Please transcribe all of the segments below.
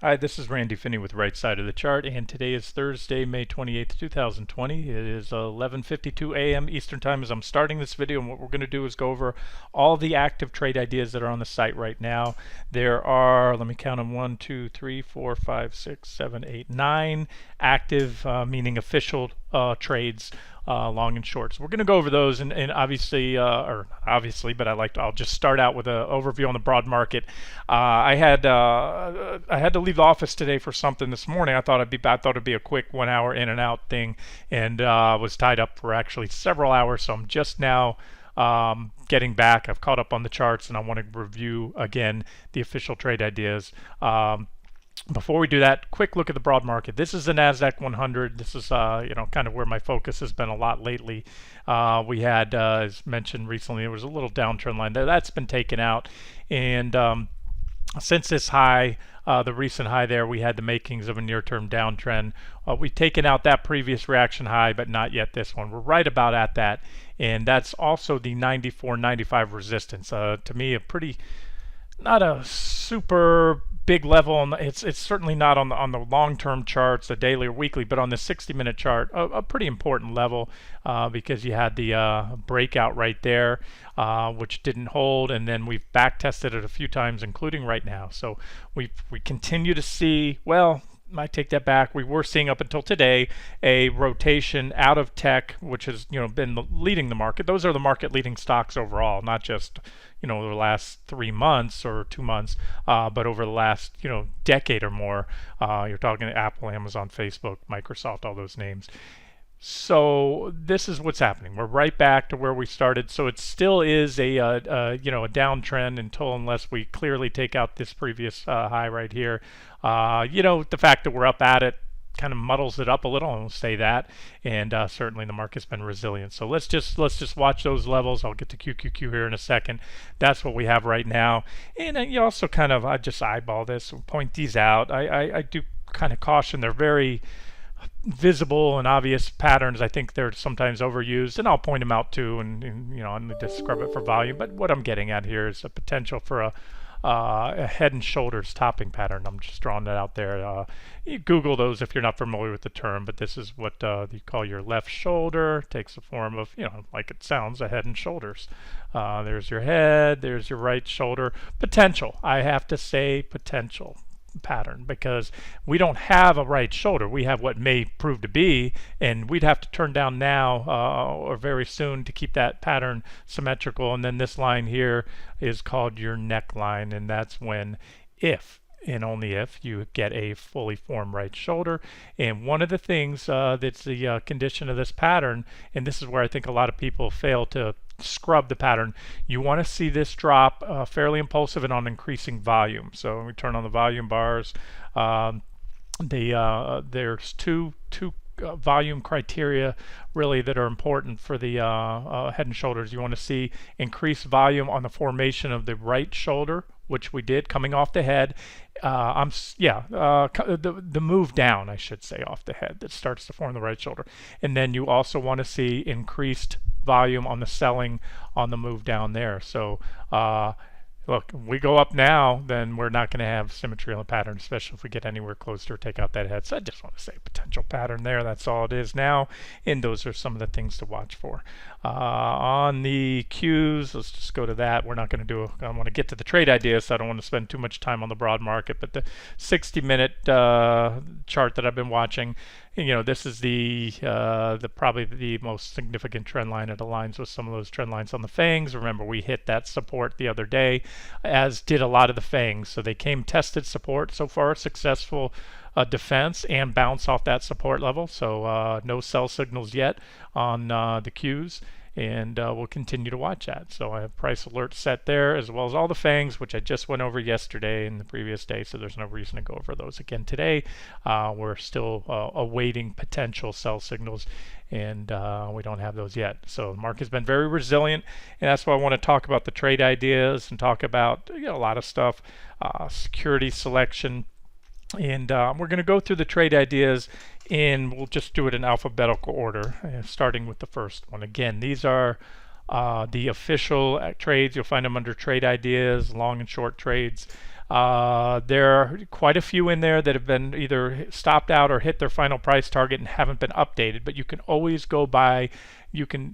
Hi, this is Randy Finney with Right Side of the Chart, and today is Thursday, May 28th, 2020. It is 11:52 a.m. Eastern Time as I'm starting this video, and what we're going to do is go over all the active trade ideas that are on the site right now. There are, let me count them, 1, 2, 3, 4, 5, 6, 7, 8, 9 active, meaning official trades, long and short. So we're going to go over those, and obviously, or not obviously, but I'll just start out with an overview on the broad market. I had to leave the office today for something this morning. I thought it'd be a quick 1 hour in and out thing, and was tied up for actually several hours. So I'm just now getting back. I've caught up on the charts, and I want to review again the official trade ideas. Before we do that, quick look at the broad market. This is the Nasdaq 100. This is kind of where my focus has been a lot lately. We had, as mentioned recently, there was a little downtrend line there. That's been taken out, and since this high, the recent high there, we had the makings of a near-term downtrend. We've taken out that previous reaction high, but not yet this one. We're right about at that, and that's also the 94.95 resistance. To me, a pretty, not a super big level. It's certainly not on the long-term charts, the daily or weekly, but on the 60-minute chart, a pretty important level, because you had the breakout right there, which didn't hold, and then we've back tested it a few times, including right now. So we continue to see, well, I take that back. We were seeing up until today a rotation out of tech, which has been leading the market. Those are the market leading stocks overall, not just the last 3 months or 2 months, but over the last decade or more. You're talking Apple, Amazon, Facebook, Microsoft, all those names. So this is what's happening. We're right back to where we started. So it still is a downtrend unless we clearly take out this previous high right here. The fact that we're up at it kind of muddles it up a little, I'll say that, and certainly the market's been resilient. So let's just watch those levels. I'll get to QQQ here in a second. That's what we have right now, and you also I just eyeball this, point these out. I do kind of caution. They're very visible and obvious patterns. I think they're sometimes overused, and I'll point them out too, and just scrub it for volume. But what I'm getting at here is a potential for a head and shoulders topping pattern. I'm just drawing that out there. You Google those if you're not familiar with the term, but this is what you call your left shoulder. It takes the form of, like it sounds, a head and shoulders. There's your head, there's your right shoulder. Potential. I have to say potential pattern, because we don't have a right shoulder. We have what may prove to be, and we'd have to turn down now or very soon to keep that pattern symmetrical. And then this line here is called your neckline, and that's when, if and only if, you get a fully formed right shoulder. And one of the things that's the condition of this pattern, and this is where I think a lot of people fail to scrub the pattern, you want to see this drop fairly impulsive and on increasing volume. So when we turn on the volume bars, there's two volume criteria really that are important for the head and shoulders. You want to see increased volume on the formation of the right shoulder, which we did coming off the head. The move down, I should say, off the head that starts to form the right shoulder. And then you also want to see increased volume on the selling on the move down there. So look, we go up now, then we're not going to have symmetry on the pattern, especially if we get anywhere closer to take out that head. So I just want to say potential pattern there. That's all it is now, and those are some of the things to watch for. On the Qs, let's just go to that. We're not going to do I want to get to the trade ideas, so I don't want to spend too much time on the broad market, but the 60-minute chart that I've been watching, this is the probably the most significant trend line. It aligns with some of those trend lines on the FANGs. Remember, we hit that support the other day, as did a lot of the FANGs. So they came tested support so far, successful defense and bounce off that support level. So no sell signals yet on the Qs, and we'll continue to watch that. So I have price alerts set there, as well as all the FANGs, which I just went over yesterday and the previous day, so there's no reason to go over those again today. We're still awaiting potential sell signals, and we don't have those yet. So the market's been very resilient, and that's why I want to talk about the trade ideas and talk about a lot of stuff, security selection. And we're going to go through the trade ideas, and we'll just do it in alphabetical order, starting with the first one. Again, these are the official trades. You'll find them under trade ideas, long and short trades. There are quite a few in there that have been either stopped out or hit their final price target and haven't been updated. But you can always go by. You can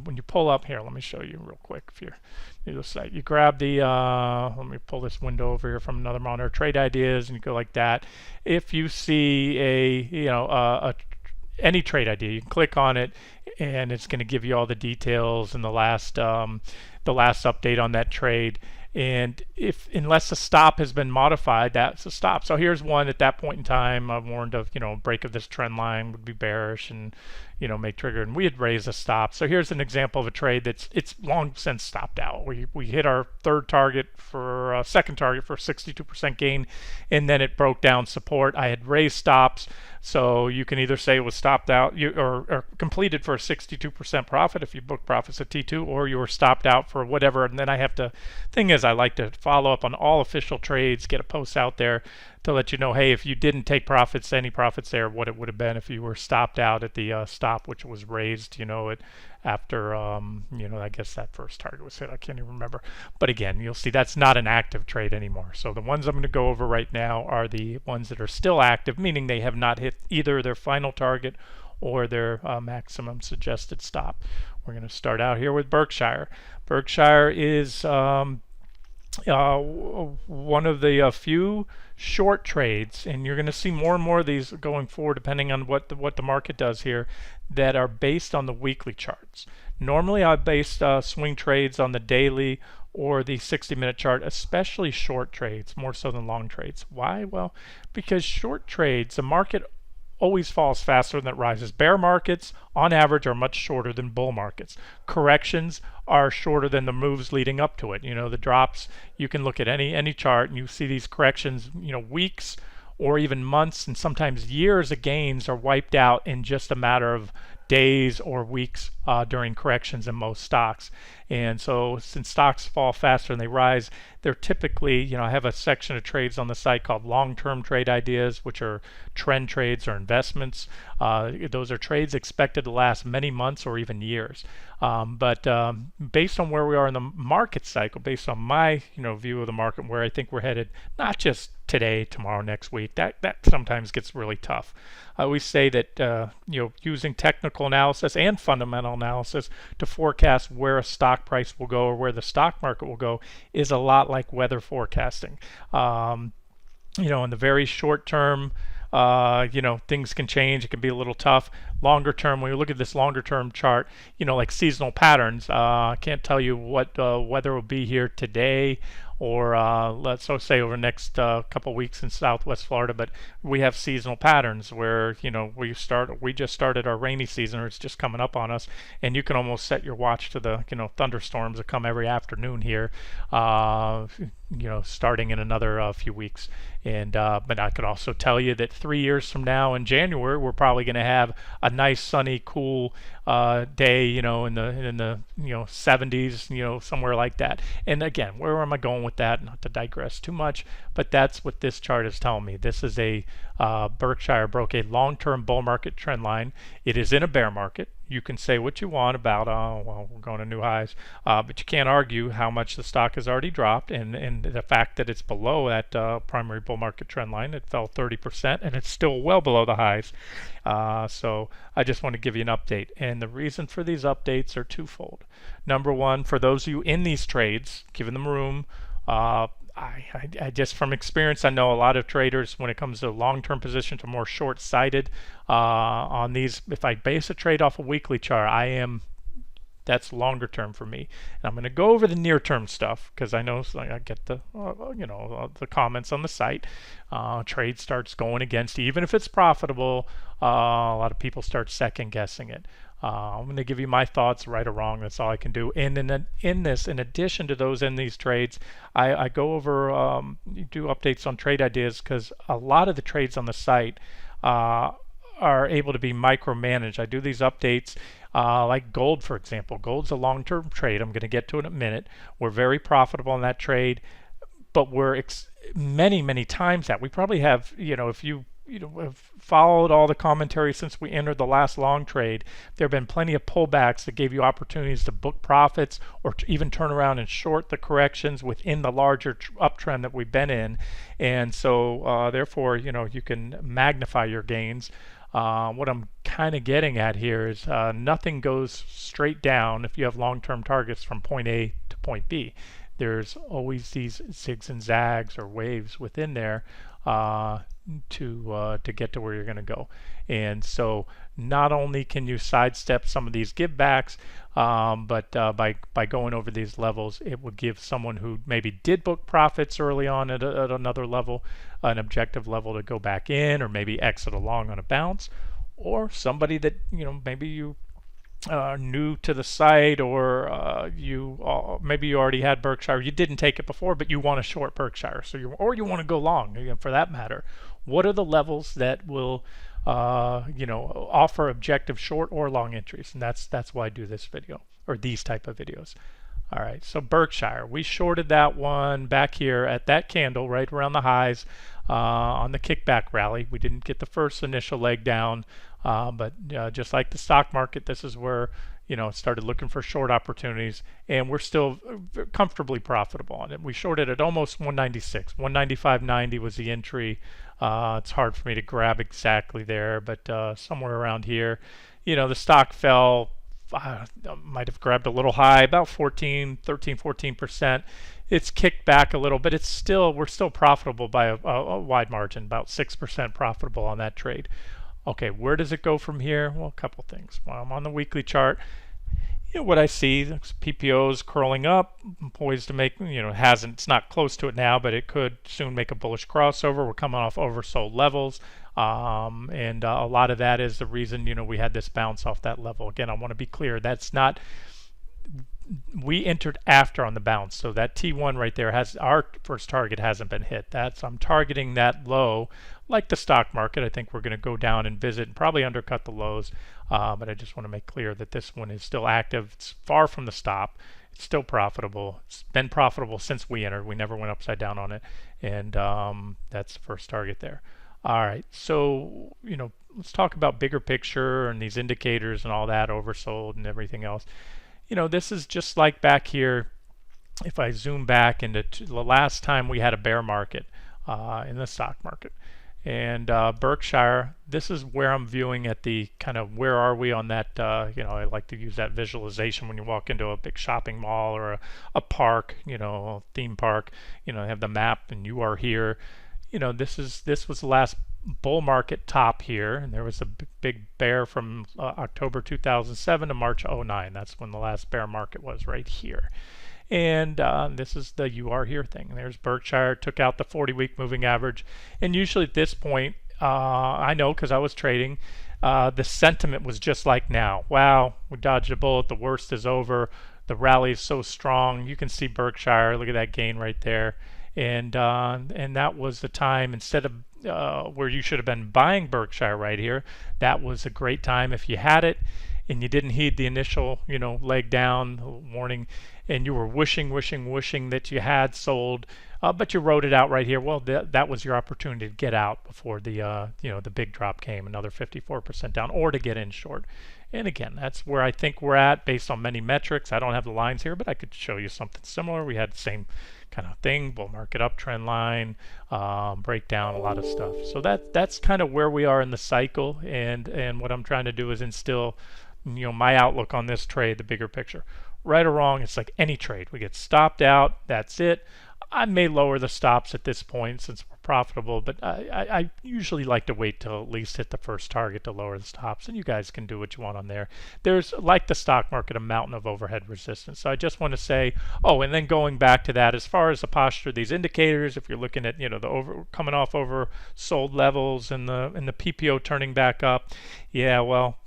when you pull up here. Let me show you real quick. If you're new to the site, you grab the. Let me pull this window over here from another monitor. Trade ideas, and you go like that. If you see any trade idea, you can click on it, and it's going to give you all the details and the last update on that trade. And if unless the stop has been modified, that's a stop. So here's one at that point in time. I warned of break of this trend line would be bearish and may trigger, and we had raised a stop. So here's an example of a trade it's long since stopped out. We hit our second target for 62% gain, and then it broke down support. I had raised stops, so you can either say it was stopped out or completed for a 62% profit if you book profits at T2, or you were stopped out for whatever. And then thing is, I like to follow up on all official trades, get a post out there to let you know, hey, if you didn't take profits, any profits there, what it would have been if you were stopped out at the stop, which was raised, after, I guess that first target was hit. I can't even remember. But again, you'll see that's not an active trade anymore. So the ones I'm going to go over right now are the ones that are still active, meaning they have not hit either their final target or their maximum suggested stop. We're going to start out here with Berkshire. Berkshire is one of the few short trades, and you're going to see more and more of these going forward depending on what the market does here, that are based on the weekly charts. Normally I base swing trades on the daily or the 60-minute chart, especially short trades, more so than long trades. Why? Well, because short trades, the market always falls faster than it rises. Bear markets, on average, are much shorter than bull markets. Corrections are shorter than the moves leading up to it. The drops, you can look at any chart and you see these corrections, weeks or even months and sometimes years of gains are wiped out in just a matter of days or weeks during corrections in most stocks. And so since stocks fall faster than they rise, they're typically, I have a section of trades on the site called long-term trade ideas, which are trend trades or investments. Those are trades expected to last many months or even years. But based on where we are in the market cycle, based on my view of the market, where I think we're headed, not just today, tomorrow, next week, that sometimes gets really tough. I always say that using technical analysis and fundamental analysis to forecast where a stock price will go or where the stock market will go is a lot like weather forecasting. In the very short term, things can change. It can be a little tough. Longer term, when you look at this longer term chart, like seasonal patterns, I can't tell you what weather will be here today or let's say over the next couple weeks in Southwest Florida, but we have seasonal patterns where we just started our rainy season, or it's just coming up on us, and you can almost set your watch to the thunderstorms that come every afternoon here, starting in another few weeks. And but I could also tell you that 3 years from now in January, we're probably going to have a nice sunny, cool day, in the 70s, somewhere like that. And again, where am I going with that? Not to digress too much, but that's what this chart is telling me. This is a Berkshire broke a long-term bull market trend line. It is in a bear market. You can say what you want about, we're going to new highs, but you can't argue how much the stock has already dropped, and the fact that it's below that primary bull market trend line. It fell 30%, and it's still well below the highs. So I just want to give you an update, and the reason for these updates are twofold. Number one, for those of you in these trades, giving them room. I just from experience, I know a lot of traders, when it comes to long-term positions, are more short-sighted on these. If I base a trade off a weekly chart, that's longer term for me. And I'm going to go over the near-term stuff because I know I get the comments on the site. Trade starts going against, even if it's profitable, a lot of people start second-guessing it. I'm going to give you my thoughts, right or wrong. That's all I can do. And in addition to those in these trades, I go over, do updates on trade ideas, because a lot of the trades on the site are able to be micromanaged. I do these updates like gold, for example. Gold's a long-term trade. I'm going to get to it in a minute. We're very profitable in that trade, but we're many times that. We probably have, if you have followed all the commentary since we entered the last long trade, there have been plenty of pullbacks that gave you opportunities to book profits or to even turn around and short the corrections within the larger uptrend that we've been in. And so therefore, you can magnify your gains. What I'm kind of getting at here is nothing goes straight down if you have long-term targets from point A to point B. There's always these zigs and zags or waves within there to get to where you're going to go. And so not only can you sidestep some of these givebacks, but by going over these levels, it would give someone who maybe did book profits early on at another level, an objective level, to go back in or maybe exit along on a bounce, or somebody that maybe you new to the site, or maybe you already had Berkshire, you didn't take it before, but you want to short Berkshire, so you want to go long, for that matter. What are the levels that will offer objective short or long entries? And that's why I do this video, or these type of videos. All right, so Berkshire, we shorted that one back here at that candle right around the highs on the kickback rally. We didn't get the first initial leg down, but just like the stock market, this is where started looking for short opportunities, and we're still comfortably profitable on it. We shorted at almost 196. 195.90 was the entry. It's hard for me to grab exactly there, but somewhere around here. The stock fell, might have grabbed a little high, about 14%. It's kicked back a little, but we're still profitable by a wide margin, about 6% profitable on that trade. Okay, where does it go from here? Well, a couple things. Well, I'm on the weekly chart. What I see, PPO's curling up, poised to make, it's not close to it now, but it could soon make a bullish crossover. We're coming off oversold levels. And a lot of that is the reason, we had this bounce off that level. Again, I want to be clear. We entered after on the bounce, so that T1 right there our first target hasn't been hit. I'm targeting that low, like the stock market. I think we're going to go down and visit and probably undercut the lows, but I just want to make clear that this one is still active. It's far from the stop. It's still profitable. It's been profitable since we entered. We never went upside down on it, and that's the first target there. All right, so let's talk about bigger picture and these indicators and all that, oversold and everything else. This is just like back here. If I zoom back into the last time we had a bear market in the stock market, and Berkshire, this is where I'm viewing at the kind of where are we on that. I like to use that visualization when you walk into a big shopping mall or a park, a theme park. They have the map, and you are here. This was the last bull market top here, and there was a big bear from October 2007 to March 09. That's when the last bear market was, right here. And this is the you are here thing. There's Berkshire, took out the 40-week moving average, and usually at this point, I know because I was trading, the sentiment was just like now. Wow, we dodged a bullet. The worst is over. The rally is so strong. You can see Berkshire. Look at that gain right there. And that was the time, instead of where you should have been buying Berkshire right here, that was a great time if you had it and you didn't heed the initial leg down warning, and you were wishing that you had sold, but you wrote it out right here. Well, that was your opportunity to get out before the the big drop came, another 54% down, or to get in short. And again, that's where I think we're at based on many metrics. I don't have the lines here, but I could show you something similar. We had the same kind of thing, bull market uptrend line, breakdown, a lot of stuff. So that's kind of where we are in the cycle, and what I'm trying to do is instill my outlook on this trade, the bigger picture. Right or wrong, it's like any trade. We get stopped out, that's it. I may lower the stops at this point since we're profitable, but I usually like to wait till at least hit the first target to lower the stops, and you guys can do what you want on there. There's, like the stock market, a mountain of overhead resistance. So I just want to say, and then going back to that, as far as the posture of these indicators, if you're looking at the coming off oversold levels and the PPO turning back up, yeah, well,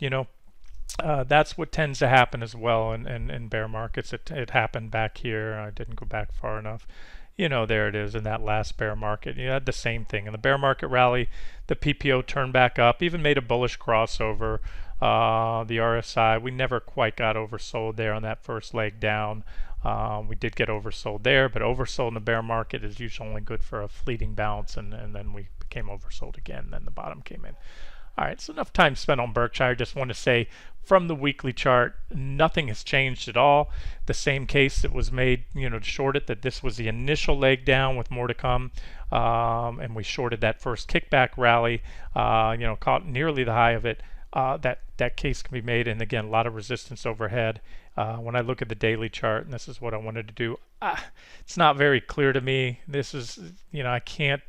that's what tends to happen as well in bear markets. It happened back here. I didn't go back far enough. There it is in that last bear market. You had the same thing. In the bear market rally, the PPO turned back up, even made a bullish crossover. The RSI, we never quite got oversold there on that first leg down. We did get oversold there, but oversold in the bear market is usually only good for a fleeting bounce, and then we became oversold again. Then the bottom came in. All right, so enough time spent on Berkshire. Just want to say from the weekly chart, nothing has changed at all. The same case that was made, to short it, that this was the initial leg down with more to come, and we shorted that first kickback rally, caught nearly the high of it. That case can be made, and again, a lot of resistance overhead. When I look at the daily chart, and this is what I wanted to do, it's not very clear to me. This is, I can't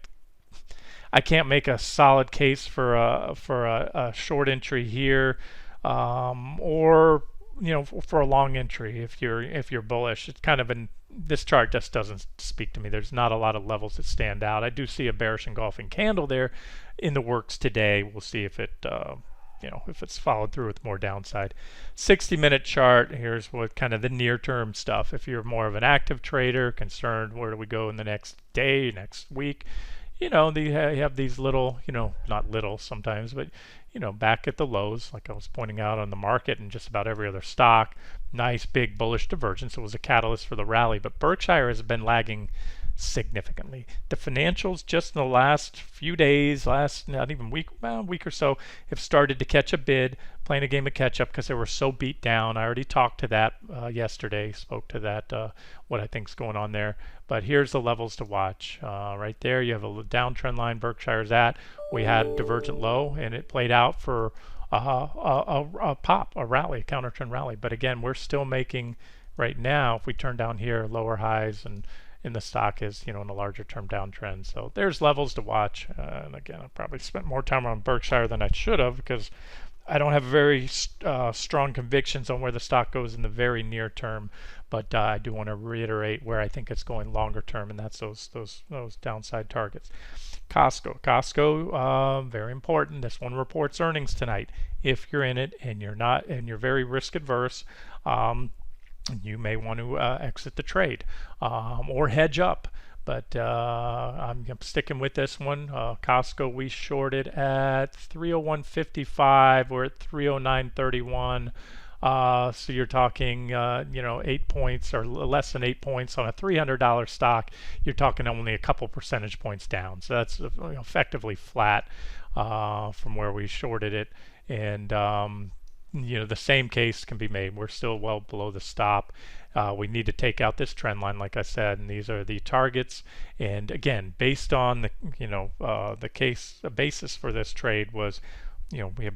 make a solid case for a short entry here, or for a long entry if you're bullish. It's kind of this chart just doesn't speak to me. There's not a lot of levels that stand out. I do see a bearish engulfing candle there in the works today. We'll see if it if it's followed through with more downside. 60-minute chart, here's what kind of the near-term stuff. If you're more of an active trader, concerned where do we go in the next day, next week, you have these little, not little sometimes, but back at the lows, like I was pointing out on the market and just about every other stock, nice big bullish divergence. It was a catalyst for the rally, but Berkshire has been lagging significantly. The financials just in the last few days, not even week or so, have started to catch a bid, playing a game of catch up because they were so beat down. I already talked to that yesterday, spoke to that, what I think is going on there. But here's the levels to watch. Right there, you have a downtrend line Berkshire's at. We had divergent low, and it played out for a pop, a rally, a counter trend rally. But again, we're still making right now, if we turn down here, lower highs, and the stock is in a larger term downtrend. So there's levels to watch. And again, I probably spent more time on Berkshire than I should have because I don't have very strong convictions on where the stock goes in the very near term, but I do want to reiterate where I think it's going longer term, and that's those downside targets. Costco, very important. This one reports earnings tonight. If you're in it and you're very risk adverse, you may want to exit the trade or hedge up. But I'm sticking with this one. Costco, we shorted at 301.55. We're at 309.31. So you're talking, 8 points or less than 8 points on a $300 stock. You're talking only a couple percentage points down. So that's effectively flat from where we shorted it. And the same case can be made. We're still well below the stop. We need to take out this trend line, like I said, and these are the targets. And again, based on the basis for this trade was, we have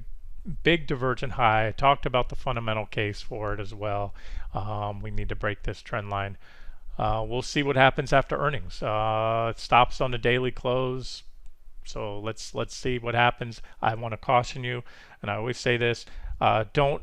big divergent high. I talked about the fundamental case for it as well. We need to break this trend line. We'll see what happens after earnings. It stops on the daily close. So let's see what happens. I want to caution you, and I always say this, don't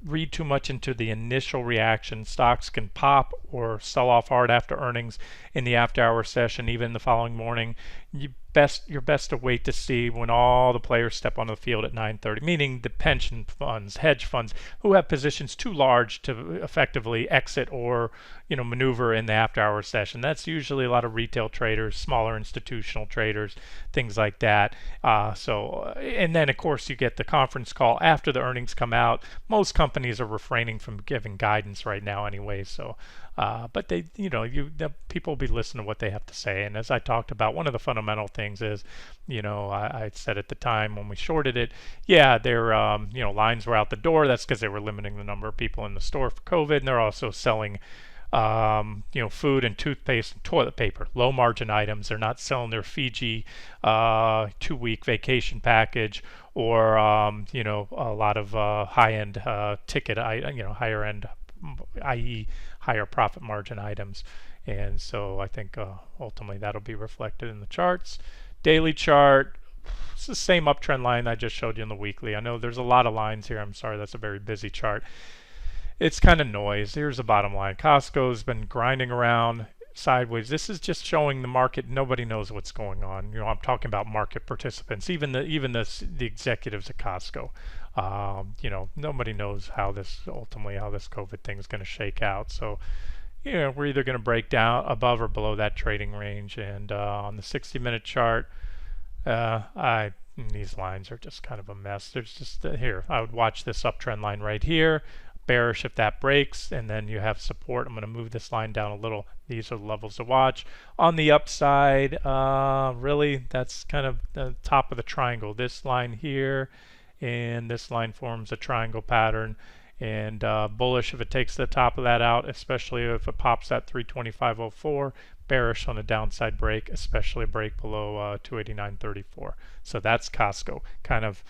read too much into the initial reaction. Stocks can pop or sell off hard after earnings in the after hour session, even the following morning. You're best to wait to see when all the players step onto the field at 9:30, meaning the pension funds, hedge funds, who have positions too large to effectively exit or maneuver in the after hour session. That's usually a lot of retail traders, smaller institutional traders, things like that. And then of course you get the conference call after the earnings come out. Most companies are refraining from giving guidance right now anyway. So but they, the people will be listening to what they have to say. And as I talked about, one of the fundamental things is, I said at the time when we shorted it, their, lines were out the door. That's because they were limiting the number of people in the store for COVID. And they're also selling, food and toothpaste and toilet paper, low margin items. They're not selling their Fiji 2-week vacation package or, a lot of high-end ticket, higher end, i.e. higher profit margin items. And so I think ultimately that'll be reflected in the charts. Daily chart, it's the same uptrend line I just showed you in the weekly. I know there's a lot of lines here. I'm sorry, that's a very busy chart. It's kind of noise. Here's the bottom line. Costco's been grinding around sideways. This is just showing the market. Nobody knows what's going on. I'm talking about market participants, even the executives at Costco. Nobody knows how this COVID thing is going to shake out. So, we're either going to break down above or below that trading range. And on the 60-minute chart, these lines are just kind of a mess. There's just here. I would watch this uptrend line right here. bearish if that breaks, and then you have support. I'm going to move this line down a little. These are the levels to watch. On the upside, really, that's kind of the top of the triangle. This line here and this line forms a triangle pattern. And bullish if it takes the top of that out, especially if it pops at 325.04. Bearish on a downside break, especially a break below 289.34. So that's Costco. Kind of,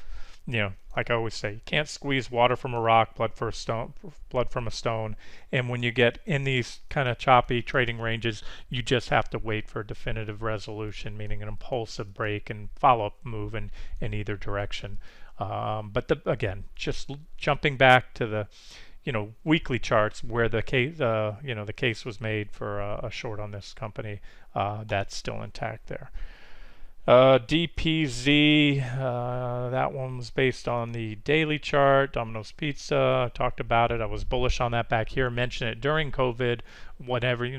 like I always say, you can't squeeze water from a rock, blood from a stone. And when you get in these kind of choppy trading ranges, you just have to wait for a definitive resolution, meaning an impulsive break and follow-up move in either direction. But again, just jumping back to the weekly charts where the case the case was made for a short on this company, that's still intact there. DPZ, that one was based on the daily chart. Domino's Pizza, I talked about it. I was bullish on that back here, mentioned it during COVID, whatever,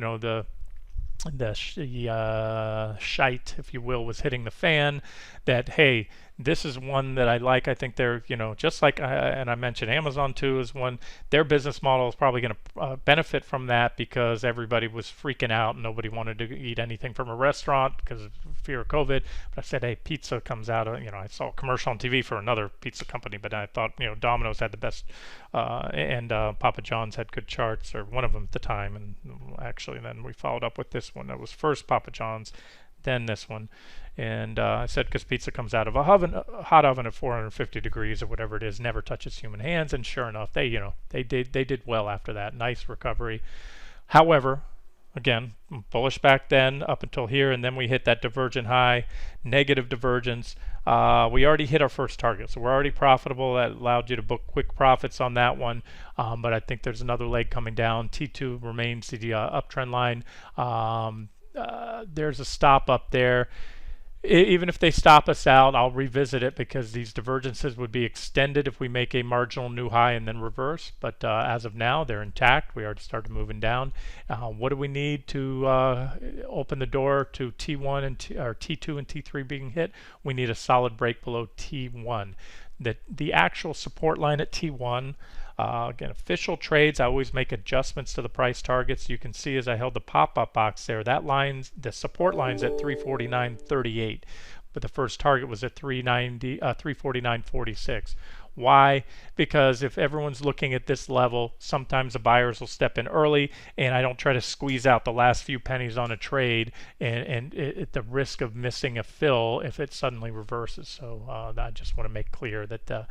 the shite, if you will, was hitting the fan, that, hey, this is one that I like. I think they're, just like, and I mentioned Amazon too is one, their business model is probably going to benefit from that because everybody was freaking out and nobody wanted to eat anything from a restaurant because of fear of COVID. But I said, hey, pizza comes out of, I saw a commercial on TV for another pizza company, but I thought, Domino's had the best, and Papa John's had good charts, or one of them at the time. And actually then we followed up with this one. That was first Papa John's, then this one. And I said, because pizza comes out of a hot oven at 450 degrees or whatever it is, never touches human hands. And sure enough, they did well after that. Nice recovery. However, again, bullish back then up until here, and then we hit that divergent high, negative divergence. We already hit our first target, so we're already profitable. That allowed you to book quick profits on that one. But I think there's another leg coming down. T2 remains the uptrend line. There's a stop up there. Even if they stop us out, I'll revisit it because these divergences would be extended if we make a marginal new high and then reverse. But as of now, they're intact. We already started moving down. What do we need to open the door to T1 and T2 and T3 being hit? We need a solid break below T1. The actual support line at T1, again, official trades, I always make adjustments to the price targets. You can see as I held the pop-up box there, that line's, the support line's at 349.38, but the first target was at 349.46. Why? Because if everyone's looking at this level, sometimes the buyers will step in early, and I don't try to squeeze out the last few pennies on a trade and at the risk of missing a fill if it suddenly reverses. So I just want to make clear that the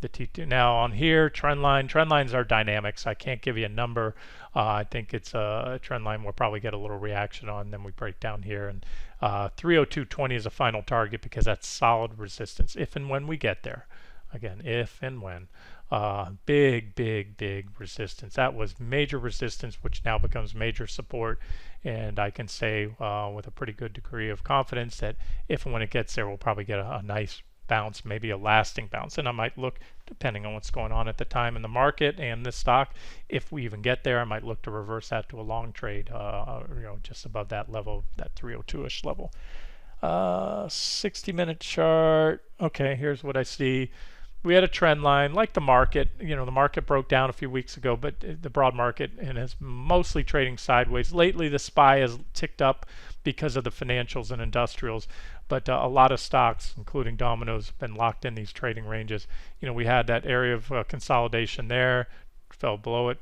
T2. Now on here, trend lines are dynamics. I can't give you a number. I think it's a trend line we'll probably get a little reaction on. Then we break down here, and 302.20 is a final target because that's solid resistance if and when we get there. Again, if and when. Big resistance. That was major resistance, which now becomes major support. And I can say with a pretty good degree of confidence that if and when it gets there, we'll probably get a nice bounce, maybe a lasting bounce. And I might look, depending on what's going on at the time in the market and the stock, if we even get there, I might look to reverse that to a long trade, just above that level, that 302-ish level. 60-minute chart. Okay, here's what I see. We had a trend line like the market. The market broke down a few weeks ago, but the broad market and is mostly trading sideways. Lately, the SPY has ticked up because of the financials and industrials, but a lot of stocks, including Domino's, have been locked in these trading ranges. We had that area of consolidation there, fell below it,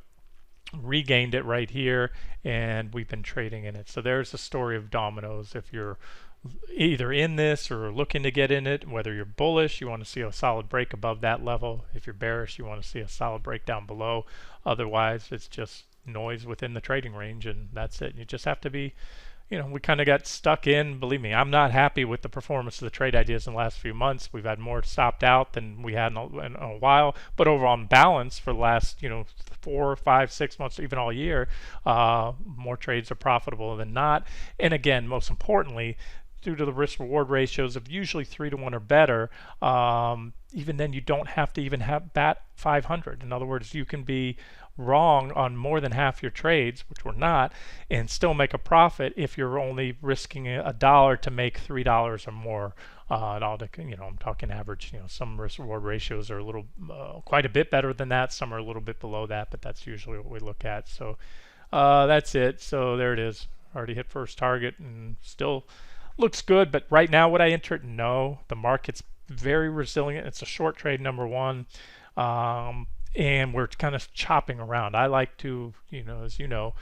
regained it right here, and we've been trading in it. So there's the story of Domino's. If you're either in this or looking to get in it, whether you're bullish, you want to see a solid break above that level. If you're bearish, you want to see a solid break down below. Otherwise, it's just noise within the trading range, and that's it. You just have to be, we kind of got stuck in. Believe me, I'm not happy with the performance of the trade ideas in the last few months. We've had more stopped out than we had in a while, but overall on balance for the last 4, 5, 6 months, even all year, more trades are profitable than not. And again, most importantly, due to the risk-reward ratios of usually 3 to 1 or better, even then you don't have to even bat 500. In other words, you can be wrong on more than half your trades, which we're not, and still make a profit if you're only risking a dollar to make $3 or more. It all, I'm talking average. Some risk reward ratios are a little, quite a bit better than that. Some are a little bit below that, but that's usually what we look at. So that's it. So there it is. Already hit first target and still looks good. But right now, would I enter it? No. The market's very resilient. It's a short trade, number one. And we're kind of chopping around. I like to, as you know,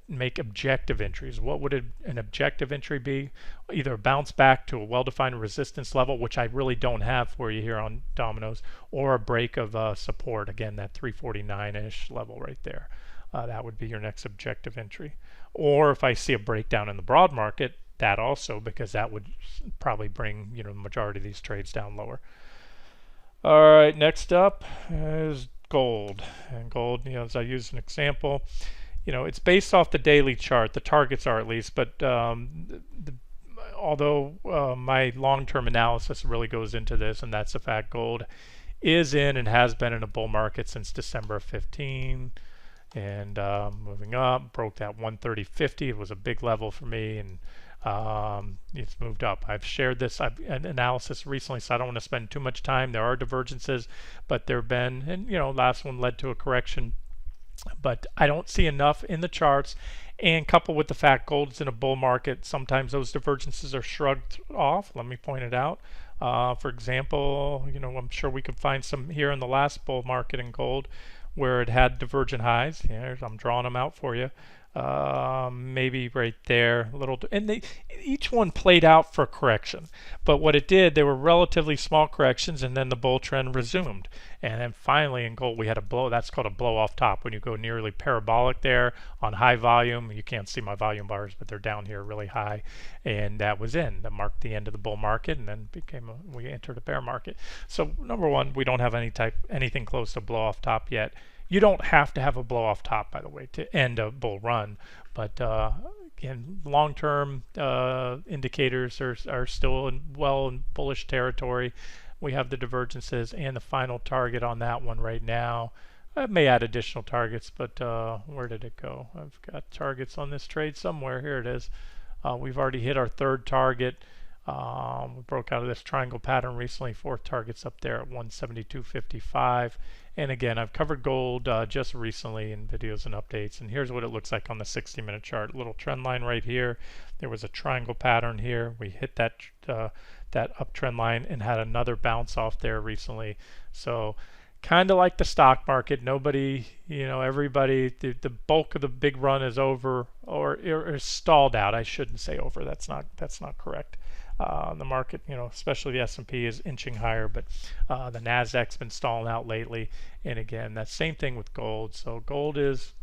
make objective entries. What would an objective entry be? Either bounce back to a well-defined resistance level, which I really don't have for you here on Domino's, or a break of support. Again, that 349-ish level right there. That would be your next objective entry. Or if I see a breakdown in the broad market, that also, because that would probably bring the majority of these trades down lower. All right, next up is gold. And gold, as I use an example, it's based off the daily chart. The targets are, at least, but although my long-term analysis really goes into this, and that's the fact gold is in and has been in a bull market since December of 15, and moving up, broke that 130.50. It was a big level for me, and it's moved up. I've shared this an analysis recently, so I don't want to spend too much time. There are divergences, but there have been, and last one led to a correction, but I don't see enough in the charts. And coupled with the fact gold is in a bull market, sometimes those divergences are shrugged off. Let me point it out. For example, I'm sure we could find some here in the last bull market in gold where it had divergent highs. I'm drawing them out for you. Maybe right there, and each one played out for correction. But what it did, they were relatively small corrections, and then the bull trend resumed. And then finally in gold, we had a blow. That's called a blow off top when you go nearly parabolic there on high volume. You can't see my volume bars, but they're down here really high, and that was in. That marked the end of the bull market, and then we entered a bear market. So number one, we don't have anything close to blow off top yet. You don't have to have a blow off top, by the way, to end a bull run. But again, long-term indicators are still in bullish territory. We have the divergences and the final target on that one right now. I may add additional targets, but where did it go? I've got targets on this trade somewhere. Here it is. We've already hit our third target. We broke out of this triangle pattern recently. Fourth target's up there at 172.55. And again, I've covered gold just recently in videos and updates. And here's what it looks like on the 60-minute chart. Little trend line right here. There was a triangle pattern here. We hit that uptrend line and had another bounce off there recently. So kind of like the stock market, nobody, everybody, the bulk of the big run is over or stalled out. I shouldn't say over. That's not correct. The market, especially the S&P is inching higher, but the Nasdaq's been stalling out lately. And again, that same thing with gold. So gold is,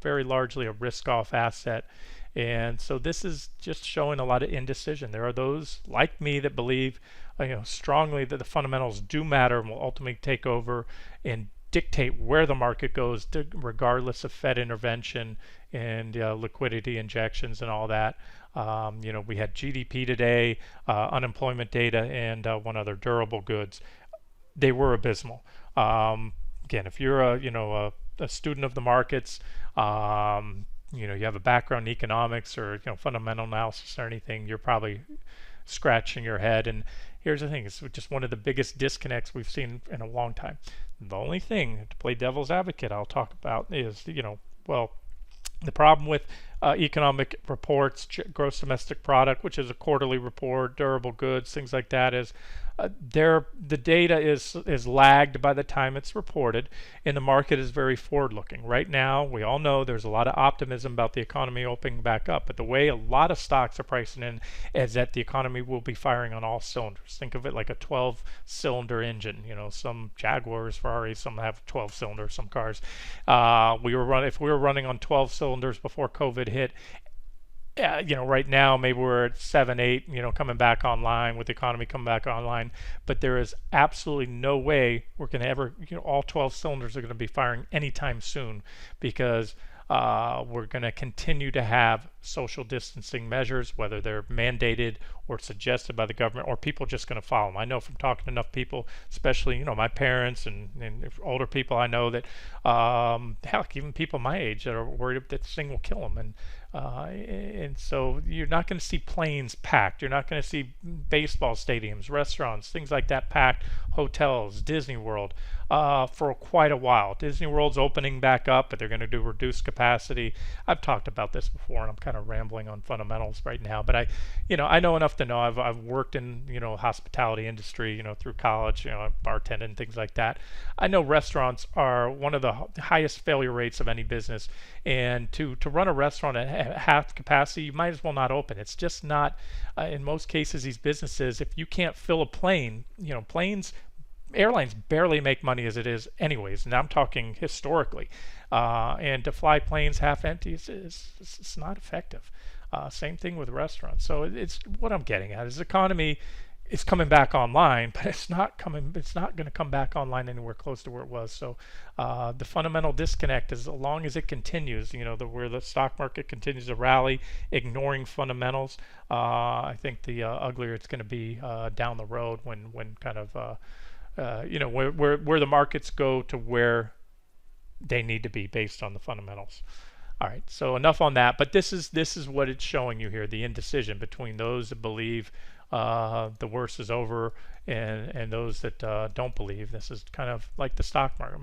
very largely a risk-off asset. And so this is just showing a lot of indecision. There are those like me that believe, strongly that the fundamentals do matter and will ultimately take over and dictate where the market goes, regardless of Fed intervention and liquidity injections and all that. We had GDP today, unemployment data, and one other, durable goods. They were abysmal. Again, if you're a student of the markets, you have a background in economics or fundamental analysis or anything, you're probably scratching your head. And here's the thing: it's just one of the biggest disconnects we've seen in a long time. The only thing, to play devil's advocate, I'll talk about is the problem with economic reports, gross domestic product, which is a quarterly report, durable goods, things like that, is the data is lagged by the time it's reported, and the market is very forward-looking. Right now, we all know there's a lot of optimism about the economy opening back up, but the way a lot of stocks are pricing in is that the economy will be firing on all cylinders. Think of it like a 12-cylinder engine. Some Jaguars, Ferraris, some have 12 cylinders, some cars. If we were running on 12 cylinders before COVID hit, right now maybe we're at 7, 8, coming back online with the economy coming back online. But there is absolutely no way we're going to ever, all 12 cylinders are going to be firing anytime soon, because we're going to continue to have social distancing measures, whether they're mandated or suggested by the government, or people just going to follow them. I know from talking to enough people, especially my parents and older people, I know that heck, even people my age that are worried that this thing will kill them, and so you're not going to see planes packed. You're not going to see baseball stadiums, restaurants, things like that packed, hotels, Disney World, for quite a while. Disney World's opening back up, but they're going to do reduced capacity. I've talked about this before, and I'm kind of rambling on fundamentals right now, but I know enough to know. I've worked in hospitality industry, through college, bartending and things like that. I know restaurants are one of the highest failure rates of any business, and to run a restaurant at half capacity, you might as well not open. It's just not. In most cases, these businesses, if you can't fill a plane, airlines barely make money as it is anyways, and I'm talking historically, and to fly planes half empty it's not effective. Same thing with restaurants. So it's what I'm getting at is the economy is coming back online, but it's not going to come back online anywhere close to where it was. So the fundamental disconnect is, as long as it continues, where the stock market continues to rally, ignoring fundamentals, I think the uglier it's going to be down the road when kind of where the markets go to where they need to be based on the fundamentals. All right, so enough on that. But this is what it's showing you here: the indecision between those that believe the worst is over and those that don't believe. This is kind of like the stock market,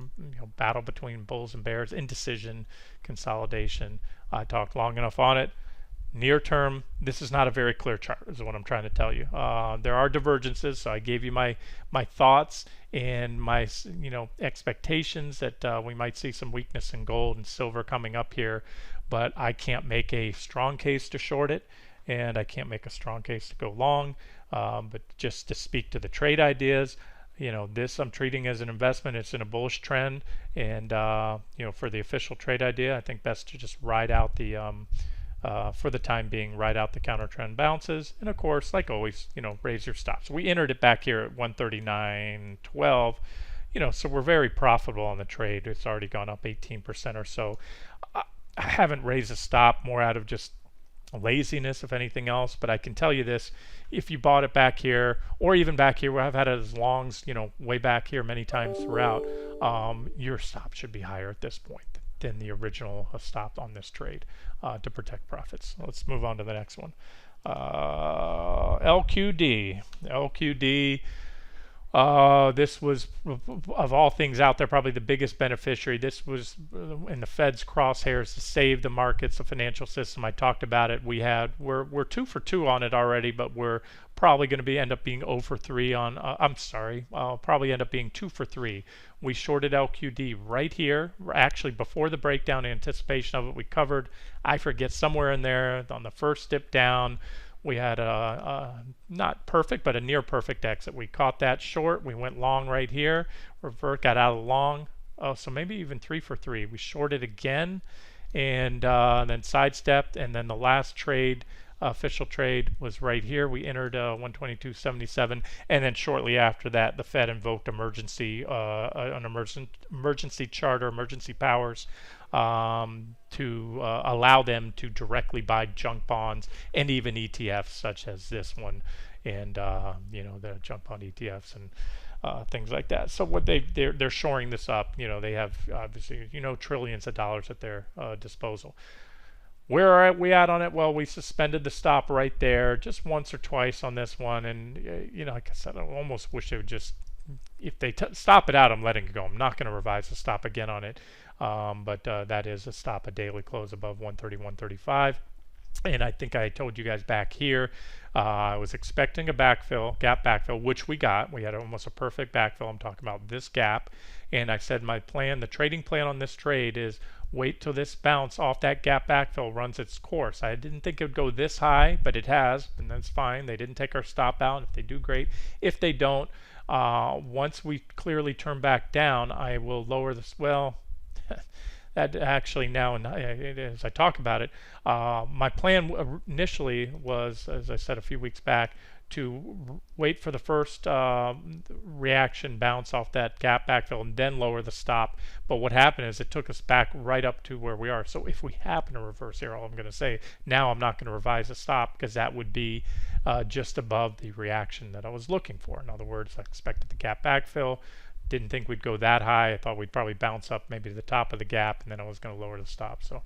battle between bulls and bears, indecision, consolidation. I talked long enough on it. Near term, this is not a very clear chart, is what I'm trying to tell you. There are divergences, so I gave you my thoughts and my expectations that we might see some weakness in gold and silver coming up here, but I can't make a strong case to short it, and I can't make a strong case to go long. But just to speak to the trade ideas, this I'm treating as an investment. It's in a bullish trend, and for the official trade idea, I think best to just ride out the for the time being, ride out the counter trend bounces, and of course, like always, raise your stops. We entered it back here at 139.12, so we're very profitable on the trade. It's already gone up 18% or so. I haven't raised a stop, more out of just laziness, if anything else. But I can tell you this: if you bought it back here, or even back here, where I've had it as long as way back here many times throughout, your stop should be higher at this point than the original stop on this trade to protect profits. Let's move on to the next one. LQD. This was, of all things out there, probably the biggest beneficiary. This was in the Fed's crosshairs to save the markets, the financial system. I talked about it. We're 2 for 2 on it already, but we're probably going to end up being 0 for 3 on. I'll probably end up being 2 for 3. We shorted LQD right here, actually before the breakdown in anticipation of it. We covered, I forget, somewhere in there on the first dip down. We had a not perfect, but a near perfect exit. We caught that short. We went long right here. Revert, got out of long. Oh, so maybe even 3 for 3. We shorted again, and then sidestepped. And then the last trade, official trade, was right here. We entered 122.77, and then shortly after that, the Fed invoked emergency charter, emergency powers, to allow them to directly buy junk bonds and even ETFs such as this one, and the junk bond ETFs and things like that. So what they're shoring this up. They have obviously trillions of dollars at their disposal. Where are we at on it? Well, we suspended the stop right there, just once or twice on this one, and like I said, I almost wish they would just, if they stop it out, I'm letting it go. I'm not going to revise the stop again on it, but that is a stop, a daily close above 130.135. And I think I told you guys back here, I was expecting a gap backfill, which we got. We had almost a perfect backfill. I'm talking about this gap. And I said my plan, the trading plan on this trade is wait till this bounce off that gap backfill runs its course. I didn't think it would go this high, but it has, and that's fine. They didn't take our stop out. If they do, great. If they don't, once we clearly turn back down, I will lower this. Well, that actually now, as I talk about it, my plan initially was, as I said a few weeks back, to wait for the first reaction bounce off that gap backfill and then lower the stop. But what happened is it took us back right up to where we are. So if we happen to reverse here, all I'm going to say now, I'm not going to revise the stop because that would be just above the reaction that I was looking for. In other words, I expected the gap backfill. Didn't think we'd go that high. I thought we'd probably bounce up maybe to the top of the gap, and then I was going to lower the stop. So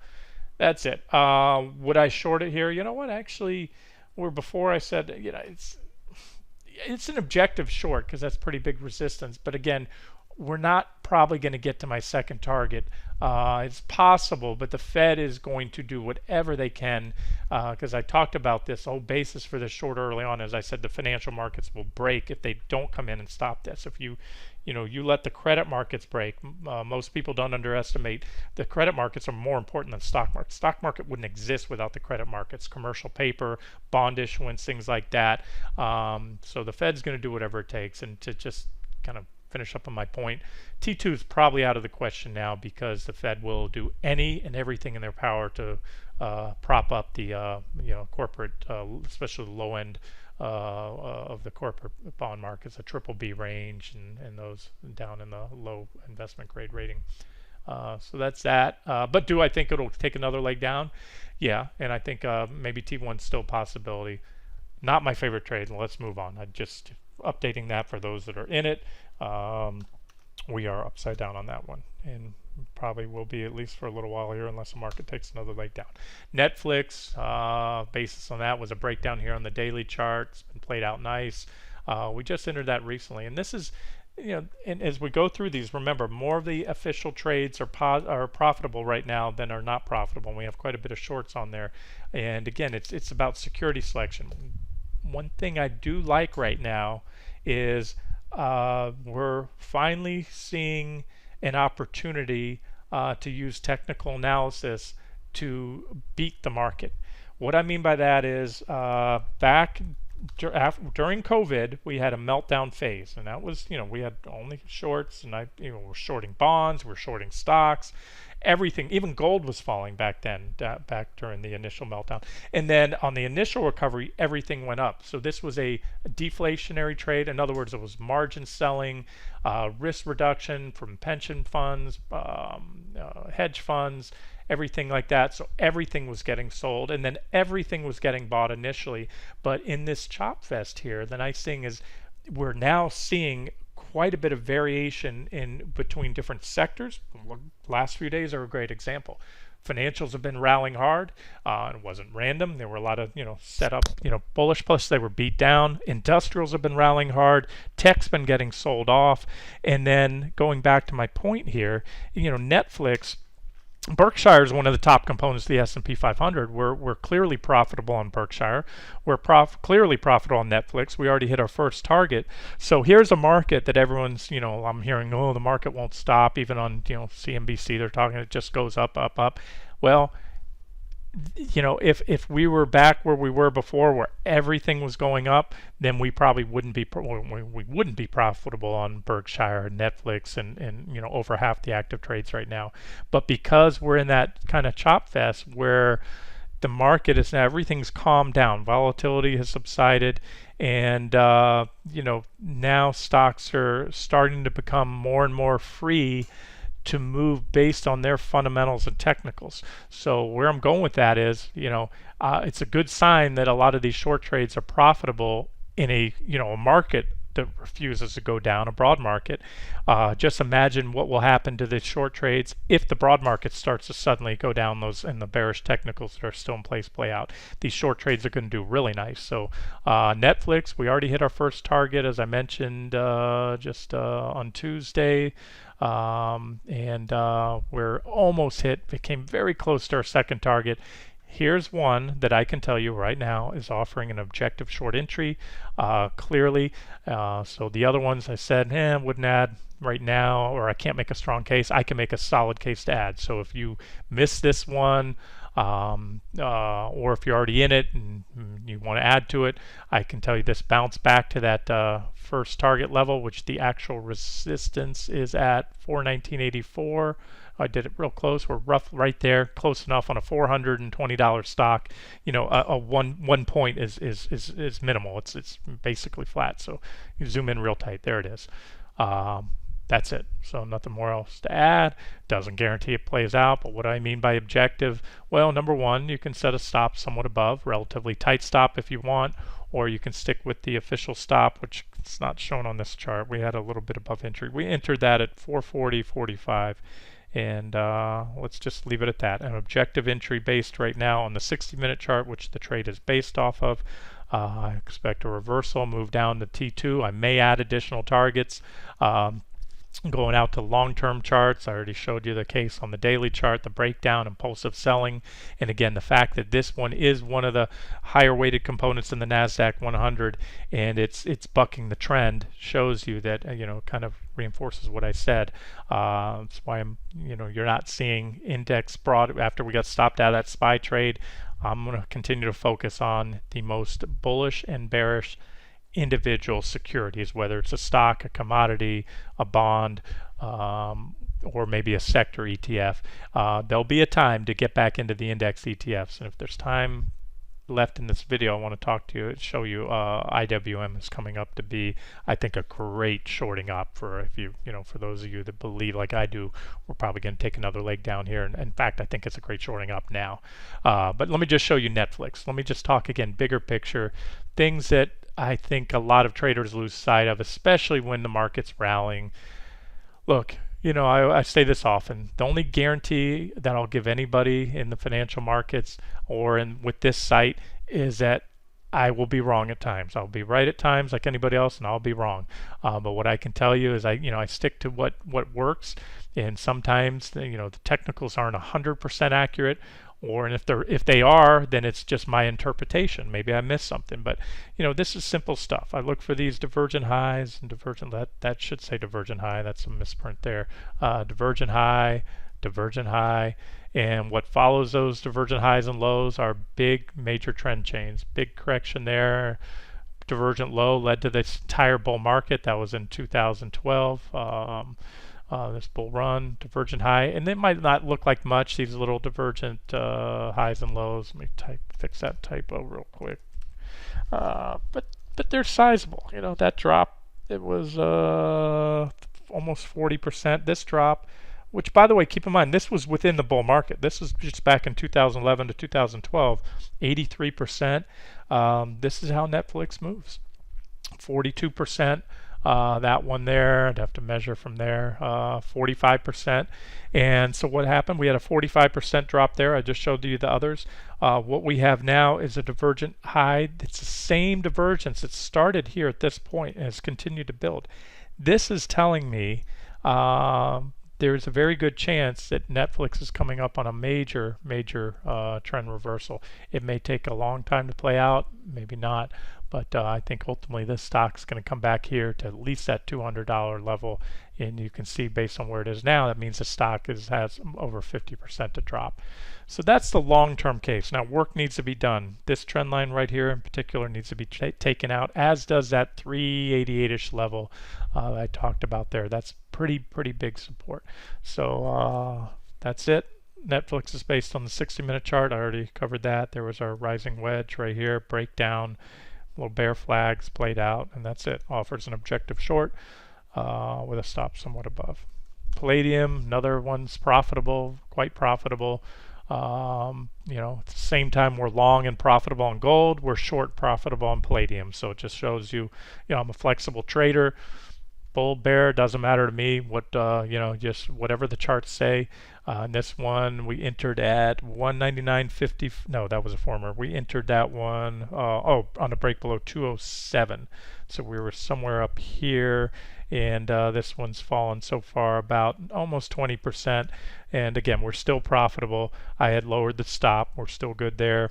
that's it. Would I short it here? You know what? Actually, where before I said, it's an objective short because that's pretty big resistance. But again, we're not probably going to get to my second target. It's possible, but the Fed is going to do whatever they can because I talked about this. The whole basis for this short early on, as I said, the financial markets will break if they don't come in and stop this. If you let the credit markets break. Most people don't underestimate the credit markets are more important than stock market. Stock market wouldn't exist without the credit markets, commercial paper, bond issuance, things like that. So the Fed's going to do whatever it takes. And to just kind of finish up on my point, T2 is probably out of the question now because the Fed will do any and everything in their power to prop up the corporate, especially the low end of the corporate bond markets, a triple B range, and those down in the low investment grade rating. So that's that. But do I think it'll take another leg down? Yeah, and I think maybe T1's still a possibility. Not my favorite trade. Let's move on. I'm just updating that for those that are in it. We are upside down on that one, and probably will be at least for a little while here unless the market takes another leg down. Netflix, basis on that was a breakdown here on the daily chart. It's been played out nice. We just entered that recently, and this is, and as we go through these, remember, more of the official trades are profitable right now than are not profitable. And we have quite a bit of shorts on there, and again, it's about security selection. One thing I do like right now is we're finally seeing an opportunity to use technical analysis to beat the market. What I mean by that is back during COVID, we had a meltdown phase, and that was, we had only shorts, and we're shorting bonds, we're shorting stocks, everything, even gold was falling back then, back during the initial meltdown. And then on the initial recovery, everything went up. So this was a deflationary trade. In other words, it was margin selling, risk reduction from pension funds, hedge funds, everything like that. So everything was getting sold, and then everything was getting bought initially. But in this chop fest here, the nice thing is we're now seeing quite a bit of variation in between different sectors. Last few days are a great example. Financials have been rallying hard. It wasn't random. There were a lot of set up bullish, plus they were beat down. Industrials have been rallying hard. Tech's been getting sold off. And then going back to my point here, Netflix, Berkshire is one of the top components of the S&P 500. We're clearly profitable on Berkshire. We're clearly profitable on Netflix. We already hit our first target. So here's a market that everyone's, I'm hearing, the market won't stop. Even on, CNBC, they're talking it just goes up, up, up. Well, if we were back where we were before, where everything was going up, then we probably wouldn't be profitable on Berkshire and Netflix and over half the active trades right now. But because we're in that kind of chop fest where the market is now, everything's calmed down, volatility has subsided, and now stocks are starting to become more and more free to move based on their fundamentals and technicals. So where I'm going with that is, it's a good sign that a lot of these short trades are profitable in a market that refuses to go down, a broad market. Just imagine what will happen to the short trades if the broad market starts to suddenly go down, those and the bearish technicals that are still in place play out. These short trades are going to do really nice. So Netflix, we already hit our first target, as I mentioned just on Tuesday. We're almost became very close to our second target. Here's one that I can tell you right now is offering an objective short entry clearly. So the other ones I said, wouldn't add right now, or I can't make a strong case. I can make a solid case to add. So if you miss this one, or if you're already in it and you want to add to it, I can tell you this bounce back to that first target level, which the actual resistance is at 419.84. I did it real close. We're rough right there, close enough on a $420 stock. You know, a one point is minimal. It's basically flat. So you zoom in real tight. There it is. That's it. So nothing more else to add. Doesn't guarantee it plays out, but what I mean by objective, well, number one, you can set a stop somewhat above, relatively tight stop if you want, or you can stick with the official stop, which it's not shown on this chart. We had a little bit above entry. We entered that at 440.45, and let's just leave it at that. An objective entry based right now on the 60-minute chart, which the trade is based off of. I expect a reversal, move down to T2. I may add additional targets. Going out to long-term charts, I already showed you the case on the daily chart, the breakdown, impulsive selling, and again the fact that this one is one of the higher weighted components in the Nasdaq 100, and it's bucking the trend, shows you that kind of reinforces what I said. That's why you're not seeing index broad after we got stopped out of that SPY trade. I'm going to continue to focus on the most bullish and bearish individual securities, whether it's a stock, a commodity, a bond, or maybe a sector ETF. There'll be a time to get back into the index ETFs, and if there's time left in this video, I want to talk to you and show you IWM is coming up to be, I think, a great shorting op for for those of you that believe like I do, we're probably going to take another leg down here. And in fact, I think it's a great shorting op now. But let me just show you Netflix. Let me just talk again, bigger picture, things that I think a lot of traders lose sight of, especially when the market's rallying. Look, I say this often. The only guarantee that I'll give anybody in the financial markets or with this site is that I will be wrong at times. I'll be right at times like anybody else, and I'll be wrong. But what I can tell you is I stick to what works, and sometimes the technicals aren't 100% accurate. And if they are, then it's just my interpretation. Maybe I missed something, but this is simple stuff. I look for these divergent highs and divergent. That should say divergent high. That's a misprint there. Divergent high, and what follows those divergent highs and lows are big major trend chains. Big correction there. Divergent low led to this entire bull market. That was in 2012. This bull run, divergent high, and they might not look like much, these little divergent highs and lows. Let me fix that typo real quick. But they're sizable. That drop, it was almost 40%. This drop, which by the way, keep in mind, this was within the bull market. This was just back in 2011 to 2012, 83%. This is how Netflix moves. 42%. That one there, I'd have to measure from there, 45%. And so what happened? We had a 45% drop there. I just showed you the others. What we have now is a divergent high. It's the same divergence. It started here at this point and has continued to build. This is telling me there's a very good chance that Netflix is coming up on a major trend reversal. It may take a long time to play out, maybe not. But I think ultimately this stock's going to come back here to at least that $200 level, and you can see based on where it is now, that means the stock has over 50% to drop. So that's the long-term case. Now work needs to be done. This trend line right here in particular needs to be taken out, as does that 388-ish level I talked about there. That's pretty big support. So that's it. Netflix is based on the 60-minute chart. I already covered that. There was our rising wedge right here, breakdown. Little bear flags played out, and that's it. Offers an objective short with a stop somewhat above. Palladium, another one's profitable, quite profitable. At the same time we're long and profitable on gold, we're short profitable on palladium. So it just shows you, I'm a flexible trader. Bull, bear, doesn't matter to me. What just whatever the charts say. And this one we entered at 199.50. No, that was a former. We entered that one on a break below 207. So we were somewhere up here, and this one's fallen so far about almost 20%. And again, we're still profitable. I had lowered the stop. We're still good there.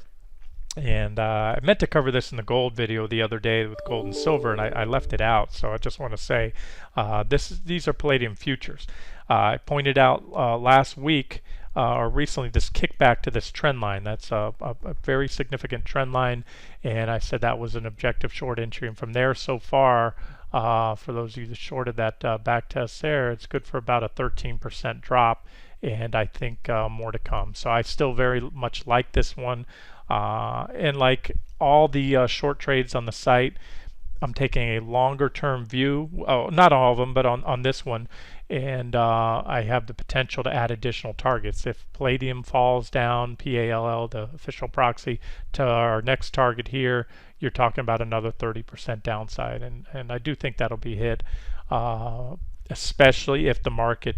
And I meant to cover this in the gold video the other day with gold and silver, and I left it out. So I just want to say these are palladium futures. I pointed out last week or recently this kickback to this trend line. That's a very significant trend line, and I said that was an objective short entry. And from there so far, for those of you that shorted that back test there, it's good for about a 13% drop. and I think more to come. So I still very much like this one, and like all the short trades on the site, I'm taking a longer term view. Oh, not all of them, but on this one. And I have the potential to add additional targets. If Palladium falls down, PALL, the official proxy, to our next target here, you're talking about another 30% downside. And I do think that'll be hit, especially if the market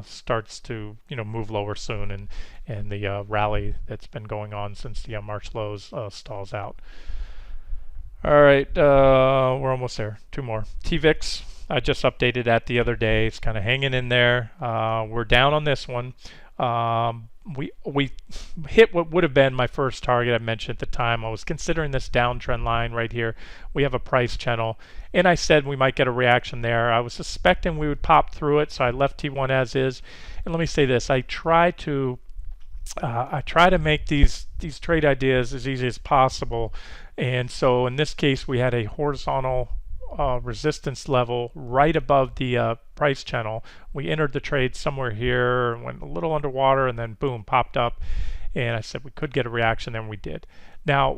starts to move lower soon, and the rally that's been going on since the March lows stalls out. All right, we're almost there. Two more. TVIX, I just updated that the other day. It's kind of hanging in there. We're down on this one. We hit what would have been my first target I mentioned at the time. I was considering this downtrend line right here. We have a price channel, and I said we might get a reaction there. I was suspecting we would pop through it, so I left T1 as is. And let me say this: I try to make these trade ideas as easy as possible. And so in this case, we had a horizontal resistance level right above the price channel. We entered the trade somewhere here, went a little underwater, and then boom, popped up. And I said we could get a reaction, and we did. Now,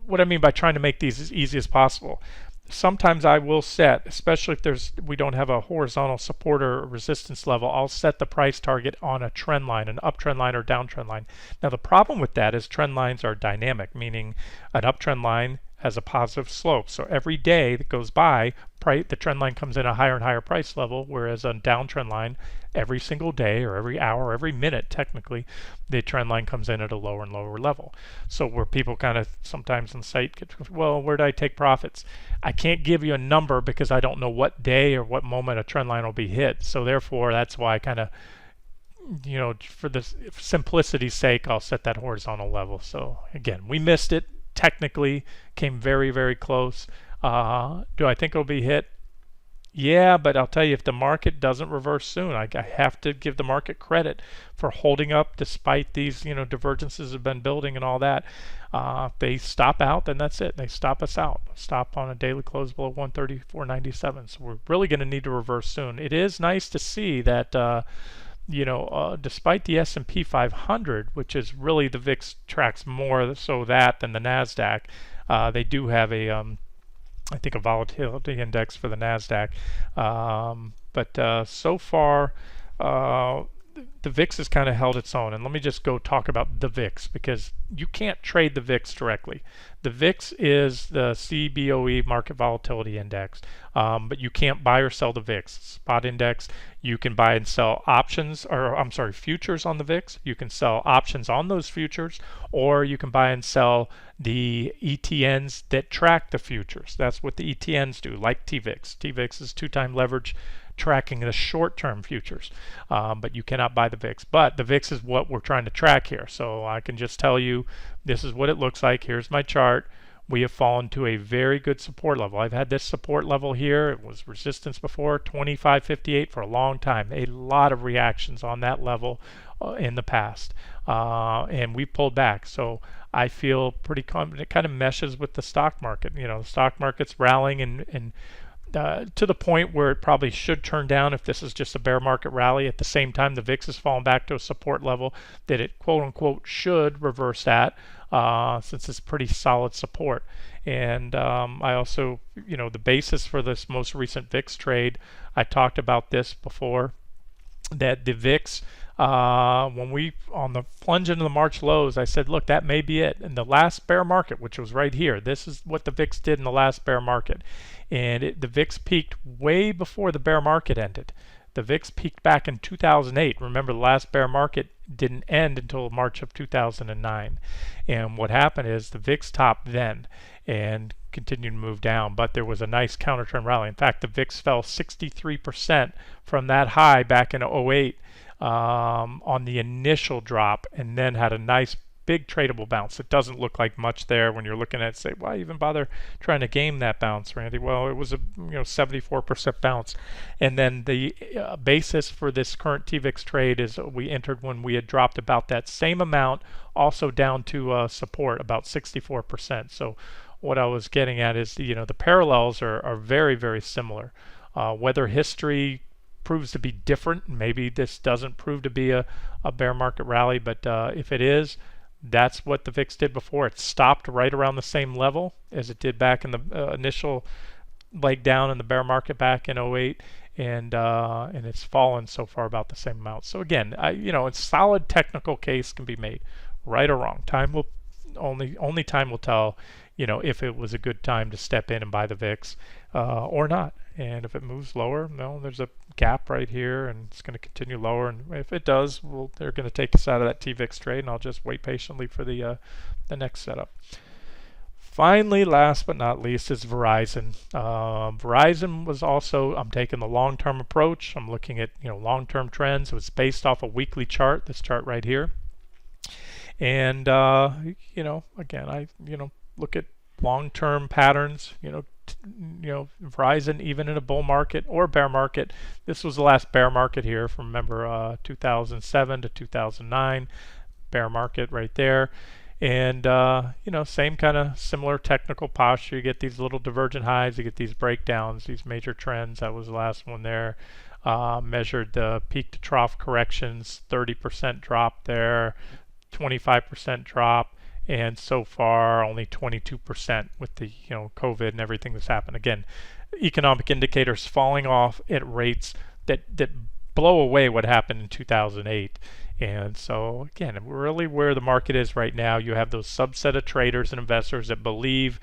what I mean by trying to make these as easy as possible, sometimes I will set, especially if we don't have a horizontal support or resistance level, I'll set the price target on a trend line, an uptrend line or downtrend line. Now the problem with that is trend lines are dynamic, meaning an uptrend line has a positive slope. So every day that goes by, the trend line comes in a higher and higher price level, whereas a downtrend line, every single day or every hour or every minute, technically, the trend line comes in at a lower and lower level. So where people kind of sometimes on the site get, well, where do I take profits? I can't give you a number because I don't know what day or what moment a trend line will be hit. So therefore, that's why I kind of, for the simplicity's sake, I'll set that horizontal level. So again, we missed it. Technically, came very, very close. Do I think it'll be hit? Yeah, but I'll tell you, if the market doesn't reverse soon, I have to give the market credit for holding up despite these, divergences have been building and all that. If they stop out, then that's it. They stop us out. Stop on a daily close below 134.97. So we're really going to need to reverse soon. It is nice to see that. Despite the S&P 500, which is really the VIX tracks more so that than the Nasdaq, they do have I think a volatility index for the Nasdaq. But so far, the VIX has kind of held its own. And let me just go talk about the VIX, because you can't trade the VIX directly. The VIX is the CBOE market volatility index, but you can't buy or sell the VIX spot index. You can buy and sell options, or I'm sorry, futures on the VIX. You can sell options on those futures, or you can buy and sell the ETNs that track the futures. That's what the ETNs do, like TVIX. TVIX is two-time leverage tracking the short-term futures, but you cannot buy the VIX. But the VIX is what we're trying to track here. So I can just tell you, this is what it looks like. Here's my chart. We have fallen to a very good support level. I've had this support level here. It was resistance before, 25.58 for a long time. A lot of reactions on that level in the past. And we pulled back. So I feel pretty confident. It kind of meshes with the stock market. The stock market's rallying and to the point where it probably should turn down if this is just a bear market rally. At the same time, the VIX has fallen back to a support level that it quote unquote should reverse at, since it's pretty solid support. And I also, the basis for this most recent VIX trade, I talked about this before, that the VIX, when we on the plunge into the March lows, I said, look, that may be it. In the last bear market, which was right here, this is what the VIX did in the last bear market. And the VIX peaked way before the bear market ended. The VIX peaked back in 2008. Remember, the last bear market didn't end until March of 2009. And what happened is the VIX topped then and continued to move down, but there was a nice counter-trend rally. In fact, the VIX fell 63% from that high back in 2008 on the initial drop, and then had a nice big tradable bounce. It doesn't look like much there when you're looking at it. Say, why even bother trying to game that bounce, Randy? Well, it was a 74% bounce. And then the basis for this current TVIX trade is we entered when we had dropped about that same amount, also down to support about 64%. So what I was getting at is the parallels are very, very similar. Weather history proves to be different. Maybe this doesn't prove to be a bear market rally, but if it is, that's what the VIX did before. It stopped right around the same level as it did back in the initial leg down in the bear market back in '08, and it's fallen so far about the same amount. So again, a solid technical case can be made, right or wrong. Time will only time will tell, if it was a good time to step in and buy the VIX or not. And if it moves lower, no, there's a gap right here, and it's going to continue lower. And if it does, they're going to take us out of that TVIX trade, and I'll just wait patiently for the next setup. Finally, last but not least, is Verizon. Verizon was also, I'm taking the long-term approach. I'm looking at long-term trends. It was based off a weekly chart, this chart right here. And again, I look at long-term patterns. Verizon, even in a bull market or bear market, this was the last bear market here from, remember, 2007 to 2009, bear market right there. And same kind of similar technical posture. You get these little divergent highs, you get these breakdowns, these major trends. That was the last one there. Measured the peak to trough corrections, 30% drop there, 25% drop, and so far only 22% with the COVID and everything that's happened. Again, economic indicators falling off at rates that blow away what happened in 2008. And so again, really where the market is right now, you have those subset of traders and investors that believe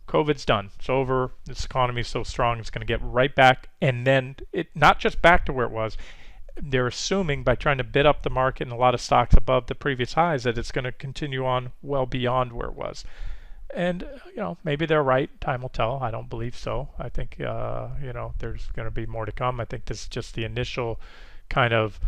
COVID's done, it's over, this economy is so strong, it's going to get right back, and then not just back to where it was. They're assuming by trying to bid up the market and a lot of stocks above the previous highs that it's going to continue on well beyond where it was. And maybe they're right. Time will tell. I don't believe so. I think there's going to be more to come. I think this is just the initial kind of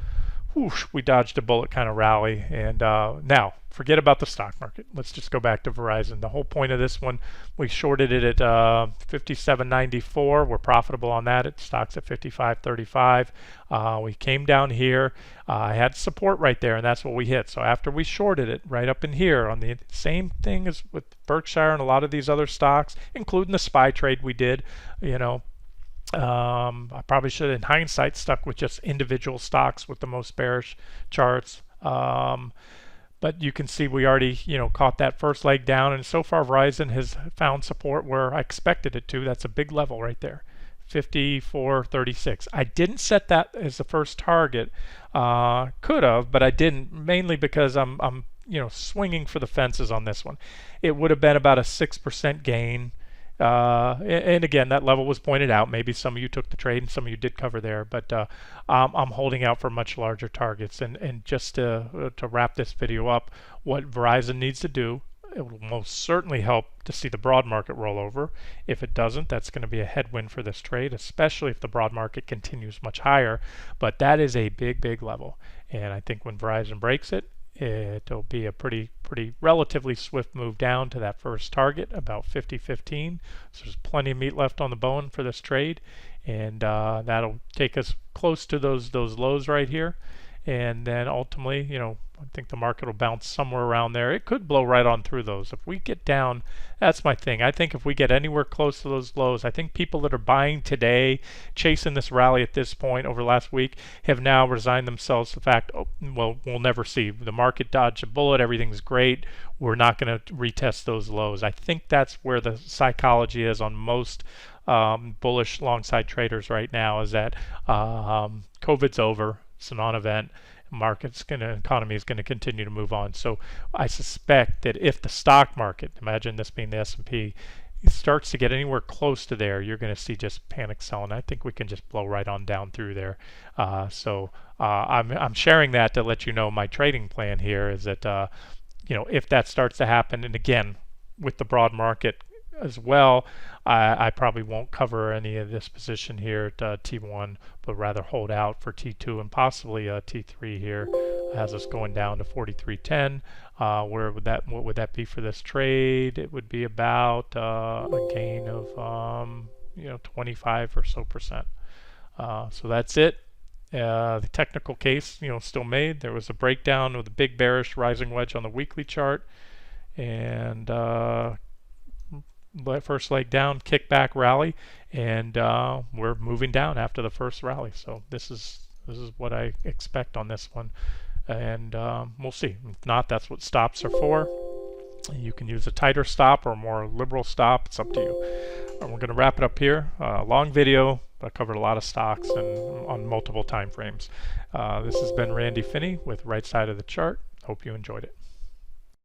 whoosh, we dodged a bullet kind of rally. And now, forget about the stock market. Let's just go back to Verizon. The whole point of this one, we shorted it at 57.94. We're profitable on that. It stocks at 55.35. We came down here. I had support right there, and that's what we hit. So after we shorted it right up in here on the same thing as with Berkshire and a lot of these other stocks, including the SPY trade we did, I probably should, in hindsight, stuck with just individual stocks with the most bearish charts. But you can see we already, caught that first leg down, and so far Verizon has found support where I expected it to. That's a big level right there, 54.36. I didn't set that as the first target. Could have, but I didn't, mainly because I'm swinging for the fences on this one. It would have been about a 6% gain. And again, that level was pointed out. Maybe some of you took the trade and some of you did cover there, but I'm holding out for much larger targets. And just to wrap this video up, what Verizon needs to do, it will most certainly help to see the broad market roll over. If it doesn't, that's going to be a headwind for this trade, especially if the broad market continues much higher. But that is a big, big level. And I think when Verizon breaks it, it'll be a pretty relatively swift move down to that first target, about 50.15. So there's plenty of meat left on the bone for this trade, and that'll take us close to those lows right here. And then ultimately, I think the market will bounce somewhere around there. It could blow right on through those. If we get down, that's my thing. I think if we get anywhere close to those lows, I think people that are buying today, chasing this rally at this point over last week, have now resigned themselves to the fact, we'll never see. The market dodged a bullet. Everything's great. We're not going to retest those lows. I think that's where the psychology is on most bullish long side traders right now, is that COVID's over. It's a non-event. Economy is going to continue to move on. So I suspect that if the stock market, imagine this being the S&P, starts to get anywhere close to there, you're going to see just panic selling. I think we can just blow right on down through there. So I'm sharing that to let you know my trading plan here is that if that starts to happen, and again with the broad market as well, I probably won't cover any of this position here at T1, but rather hold out for T2 and possibly T3 here. Has us going down to 43.10. What would that be for this trade? It would be about a gain of 25 or so percent. So that's it. The technical case, still made. There was a breakdown with a big bearish rising wedge on the weekly chart, and first leg down, kick back rally, and we're moving down after the first rally. So this is what I expect on this one, and we'll see. If not, that's what stops are for. You can use a tighter stop or a more liberal stop. It's up to you. And we're going to wrap it up here. Long video. I covered a lot of stocks and on multiple time frames. This has been Randy Finney with Right Side of the Chart. Hope you enjoyed it.